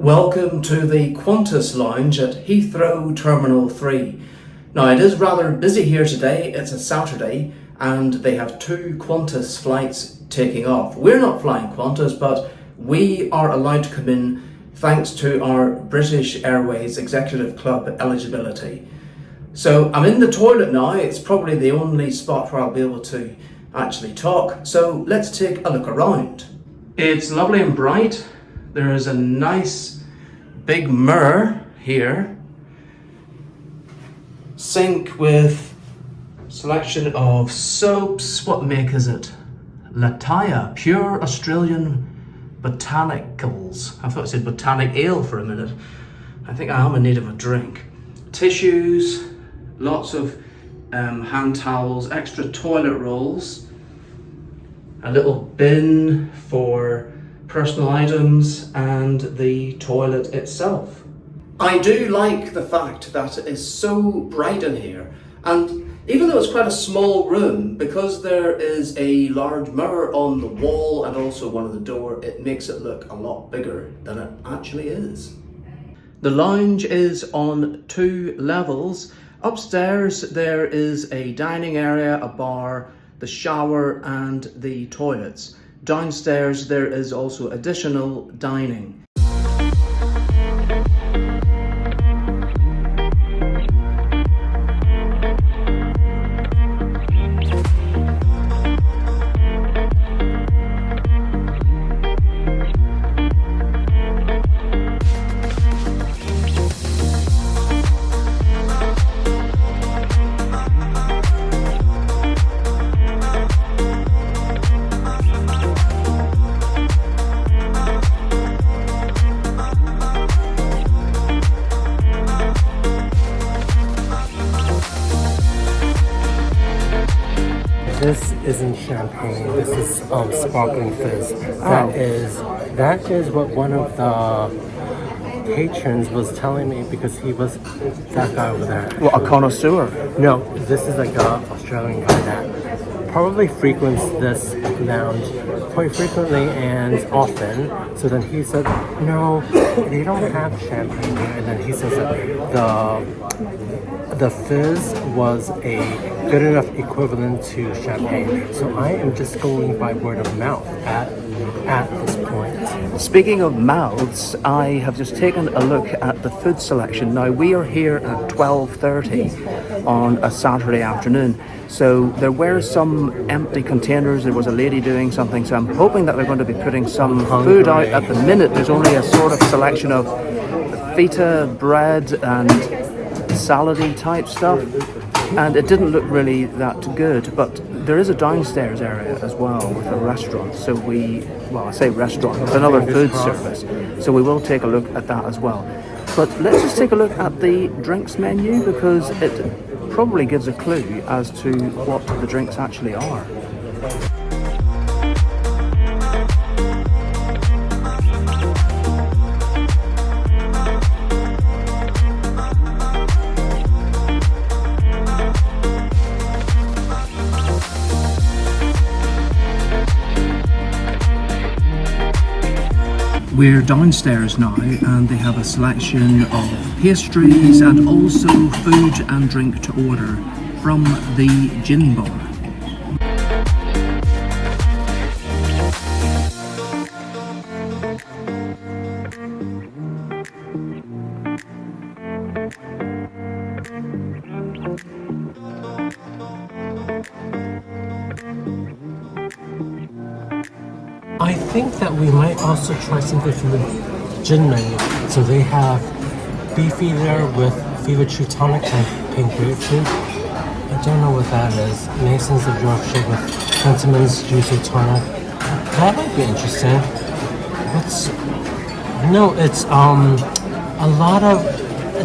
Welcome to the Qantas Lounge at Heathrow Terminal 3. Now it is rather busy here today, it's a Saturday and they have 2 Qantas flights taking off. We're not flying Qantas, but we are allowed to come in thanks to our British Airways Executive Club eligibility. So I'm in the toilet now, it's probably the only spot where I'll be able to actually talk. So let's take a look around. It's lovely and bright. There is a nice big mirror here. Sink with selection of soaps. What make is it? Lataya, pure Australian botanicals. I thought it said botanic ale for a minute. I think I am in need of a drink. Tissues, lots of hand towels, extra toilet rolls, a little bin for personal items, and the toilet itself. I do like the fact that it is so bright in here, and even though it's quite a small room, because there is a large mirror on the wall and also one at the door, it makes it look a lot bigger than it actually is. The lounge is on 2 levels. Upstairs there is a dining area, a bar, the shower and the toilets. Downstairs there is also additional dining. This isn't champagne, this is sparkling fizz. That is what one of the patrons was telling me, because he was that guy over there. What, a connoisseur? No, this is like an Australian guy that probably frequents this lounge quite frequently and often. So then he said, no, they don't have champagne here. And then he says that the fizz was a good enough equivalent to champagne. So I am just going by word of mouth at this point. Speaking of mouths, I have just taken a look at the food selection. Now we are here at 12:30 on a Saturday afternoon. So there were some empty containers. There was a lady doing something. So I'm hoping that they're going to be putting some food out. At the minute, there's only a sort of selection of feta bread and salady type stuff, and it didn't look really that good. But there is a downstairs area as well with a restaurant, so I say restaurant, it's another food service, so we will take a look at that as well. But let's just take a look at the drinks menu, because it probably gives a clue as to what the drinks actually are. We're downstairs now and they have a selection of pastries and also food and drink to order from the gin bar. I think that we might also try something from the gin menu. So they have Beefeater with Fever Tree Tonic and Pink Grapefruit. I don't know what that is. Masons of Yorkshire with Fentimans Juicy Tonic. That might be interesting. It's a lot of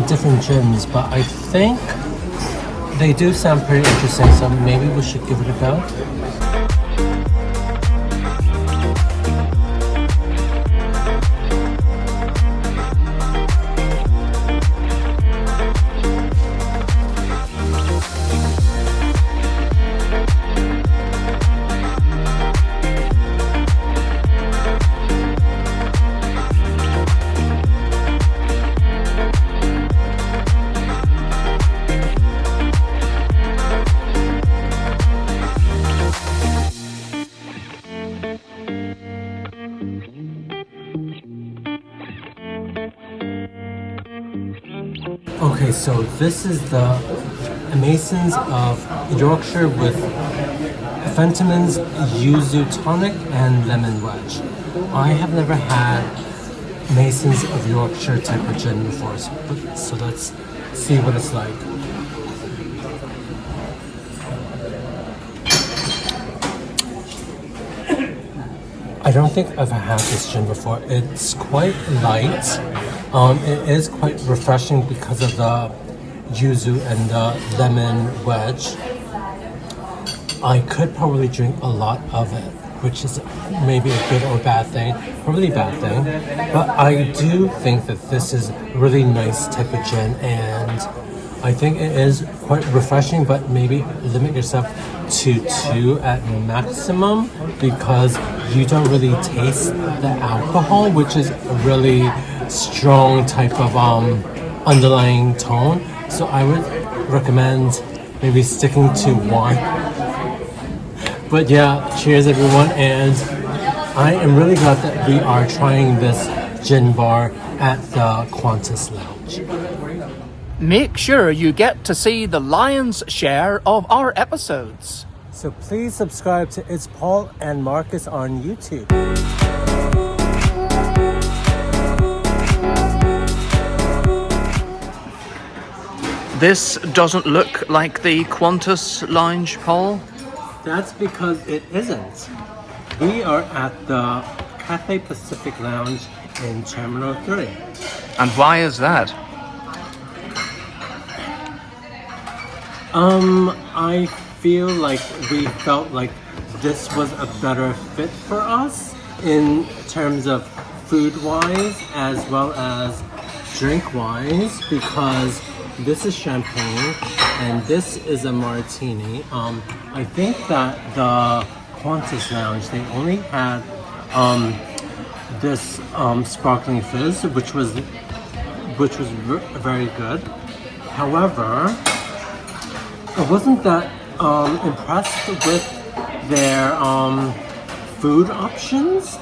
different gins, but I think they do sound pretty interesting, so maybe we should give it a go. Okay, so this is the Masons of Yorkshire with Fentiman's Yuzu Tonic and Lemon Wedge. I have never had Masons of Yorkshire type of gin before, so let's see what it's like. I don't think I've ever had this gin before. It's quite light. It is quite refreshing because of the yuzu and the lemon wedge. I could probably drink a lot of it, which is maybe a good or bad thing, probably a bad thing. But I do think that this is a really nice type of gin, and I think it is quite refreshing, but maybe limit yourself to 2 at maximum because you don't really taste the alcohol, which is a really strong type of underlying tone. So I would recommend maybe sticking to 1. But yeah, cheers everyone, and I am really glad that we are trying this gin bar at the Qantas Lounge. Make sure you get to see the lion's share of our episodes. So please subscribe to It's Paul and Marcus on YouTube. This doesn't look like the Qantas Lounge, Paul. That's because it isn't. We are at the Cathay Pacific Lounge in Terminal 3. And why is that? I feel like we felt like this was a better fit for us in terms of food-wise as well as drink-wise, because this is champagne and this is a martini. I think that the Qantas Lounge, they only had this sparkling fizz, which was very good. However, I wasn't that impressed with their food options,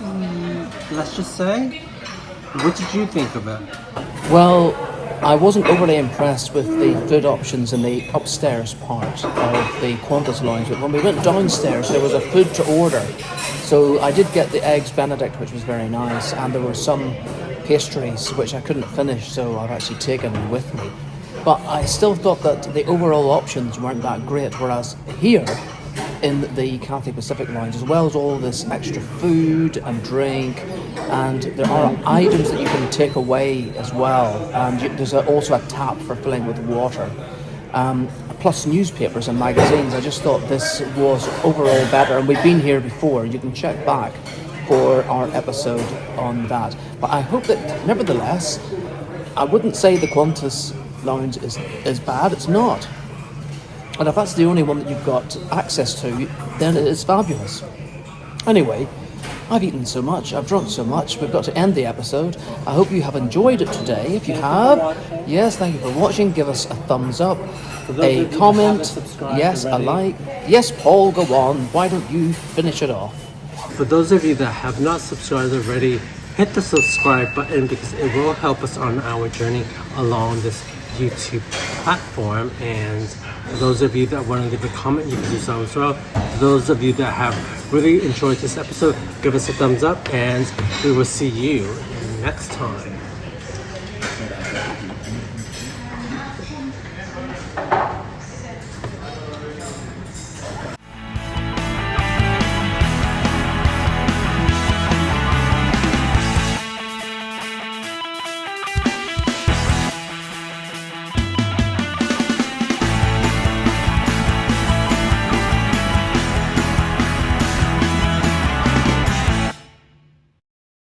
let's just say. What did you think of it? Well, I wasn't overly impressed with the food options in the upstairs part of the Qantas Lounge, but when we went downstairs there was a food to order. So I did get the eggs Benedict, which was very nice, and there were some pastries which I couldn't finish, so I've actually taken with me. But I still thought that the overall options weren't that great, whereas here in the Cathay Pacific Lounge, as well as all this extra food and drink, and there are items that you can take away as well, and there's also a tap for filling with water, plus newspapers and magazines. I just thought this was overall better, and we've been here before. You can check back for our episode on that. But I hope that, nevertheless, I wouldn't say the Qantas Lounge is bad. It's not. And if that's the only one that you've got access to, then it is fabulous. Anyway, I've eaten so much, I've drunk so much, we've got to end the episode. I hope you have enjoyed it today. If you have, yes, thank you for watching. Give us a thumbs up, a comment, yes, a like. Yes, Paul, go on. Why don't you finish it off? For those of you that have not subscribed already, hit the subscribe button because it will help us on our journey along this YouTube platform. And for those of you that want to leave a comment, you can do so as well. For those of you that have really enjoyed this episode, give us a thumbs up, and we will see you next time.